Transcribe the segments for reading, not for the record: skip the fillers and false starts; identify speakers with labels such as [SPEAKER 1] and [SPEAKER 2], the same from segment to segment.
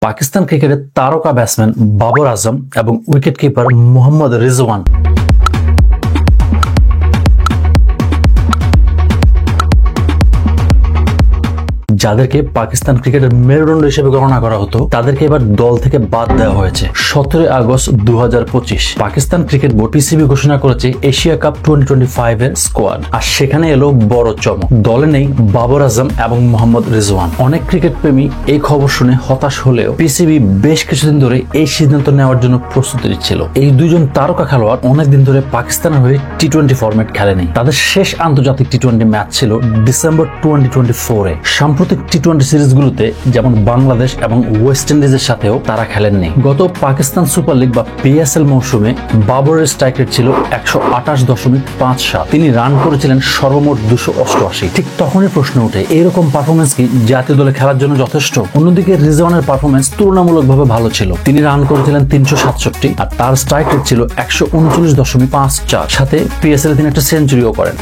[SPEAKER 1] পাকিস্তান ক্রিকেটের তারকা ব্যাটসম্যান বাবর আজম এবং উইকেট কিপার মোহাম্মদ রিজওয়ান যাদেরকে পাকিস্তান ক্রিকেটের মেরুদণ্ড হিসেবে গণনা করা হতো তাদেরকে এবার দল থেকে বাদ দেওয়া হয়েছে। 17 August 2025 Pakistan cricket board PCB ঘোষণা করেছে এশিয়া কাপ 2025 এর স্কোয়াড, আর সেখানে এলো বড় চমক। দলে নেই বাবর আজম এবং মোহাম্মদ রিজওয়ান। অনেক ক্রিকেট প্রেমী এই খবর শুনে হতাশ হলেও পিসিবি বেশ কিছুদিন ধরে এই সিদ্ধান্ত নেওয়ার জন্য প্রস্তুতি নিচ্ছিল। এই দুইজন তারকা খেলোয়াড় অনেকদিন ধরে পাকিস্তানের হয়ে টি-20 ফরম্যাট খেলেনি। তাদের শেষ আন্তর্জাতিক টি-20 ম্যাচ ছিল ডিসেম্বর 2024 এ। সাম্প্রতিক টি-20 সিরিজগুলোতে যেমন বাংলাদেশ এবং ওয়েস্ট ইন্ডিজের সাথেও তারা খেলেননি। গত পাকিস্তান সুপার লিগ বা পিএসএল মৌসুমে বাবরের স্ট্রাইক রেট ছিল 128.57। তিনি রান করেছিলেন সর্বমোট 288। ঠিক তখনই প্রশ্ন ওঠে, এরকম পারফরমেন্স কি জাতীয় দলে খেলার জন্য যথেষ্ট? অন্যদিকে রিজওয়ানের পারফরমেন্স তুলনামূলকভাবে ভালো ছিল। তিনি রান করেছিলেন 367 আর তার স্ট্রাইক রেট ছিল 139.54। সাথে পিএসএল তিনি একটা সেঞ্চুরিও করেন।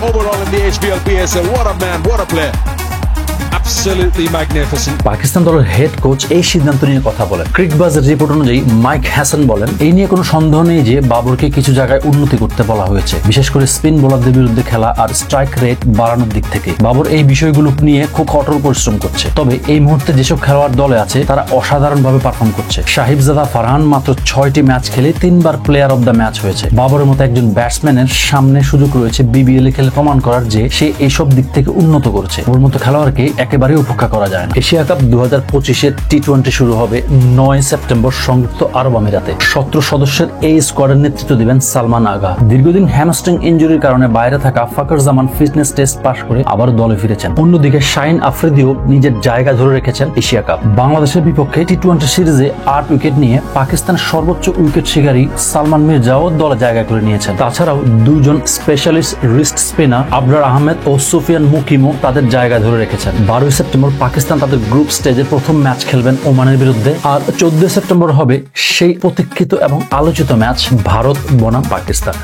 [SPEAKER 1] পাকিস্তান দলের হেড কোচ এই সিদ্ধান্ত নিয়ে কথা বলেন। ক্রিকবাজের রিপোর্ট অনুযায়ী মাইক হ্যাসন বলেন, এই নিয়ে কোনো সন্দেহ নেই যে বাবরকে কিছু জায়গায় উন্নতি করতে বলা হয়েছে, বিশেষ করে স্পিন বোলারদের বিরুদ্ধে খেলা আর স্ট্রাইক রেট বাড়ানোর দিক থেকে। বাবর এই বিষয়গুলো নিয়ে খুব কঠোর পরিশ্রম করছে। তবে এই মুহূর্তে যেসব খেলোয়াড় দলে আছে তারা অসাধারণভাবে পারফর্ম করছে। সাহিবজাদা ফারহান মাত্র 6টি ম্যাচ খেলে 3বার প্লেয়ার অব দ্য ম্যাচ হয়েছে। বাবরের মতো একজন ব্যাটসম্যানের সামনে সুযোগ রয়েছে বিবিএল এ খেলে প্রমাণ করার যে সে এইসব দিক থেকে উন্নত করেছে। ওর মতো খেলোয়াড়কে একেবারে উপেক্ষা করা যায় না। এশিয়া কাপ 2025 টি-20 শুরু হবে 9 সেপ্টেম্বর সংযুক্ত আরব আমিরাতে। 17 সদস্যের এই স্কোয়াডের নেতৃত্ব দিবেন সালমান আগা। দীর্ঘদিন হ্যামস্ট্রিং ইনজুরির কারণে বাইরে থাকা ফাকর জামান ফিটনেস টেস্ট পাস করে আবার দলে ফিরেছেন। অন্যদিকে শাহিন আফ্রিদিও নিজের জায়গা ধরে রেখেছেন এশিয়া কাপ। বাংলাদেশের বিপক্ষে টি-20 সিরিজে 8 উইকেট নিয়ে পাকিস্তানের সর্বোচ্চ উইকেট শিকারী সালমান মির্জাও দলে জায়গা করে নিয়েছেন। তাছাড়াও দুজন specialist wrist spinner Abrar Ahmed ও সুফিয়ান মুকিমও তাদের জায়গা ধরে রেখেছেন। 12 সেপ্টেম্বর পাকিস্তান তাদের গ্রুপ স্টেজের প্রথম ম্যাচ খেলবেন ওমানের বিরুদ্ধে, আর 14 সেপ্টেম্বর হবে সেই প্রতীক্ষিত এবং আলোচিত ম্যাচ ভারত বনাম পাকিস্তান।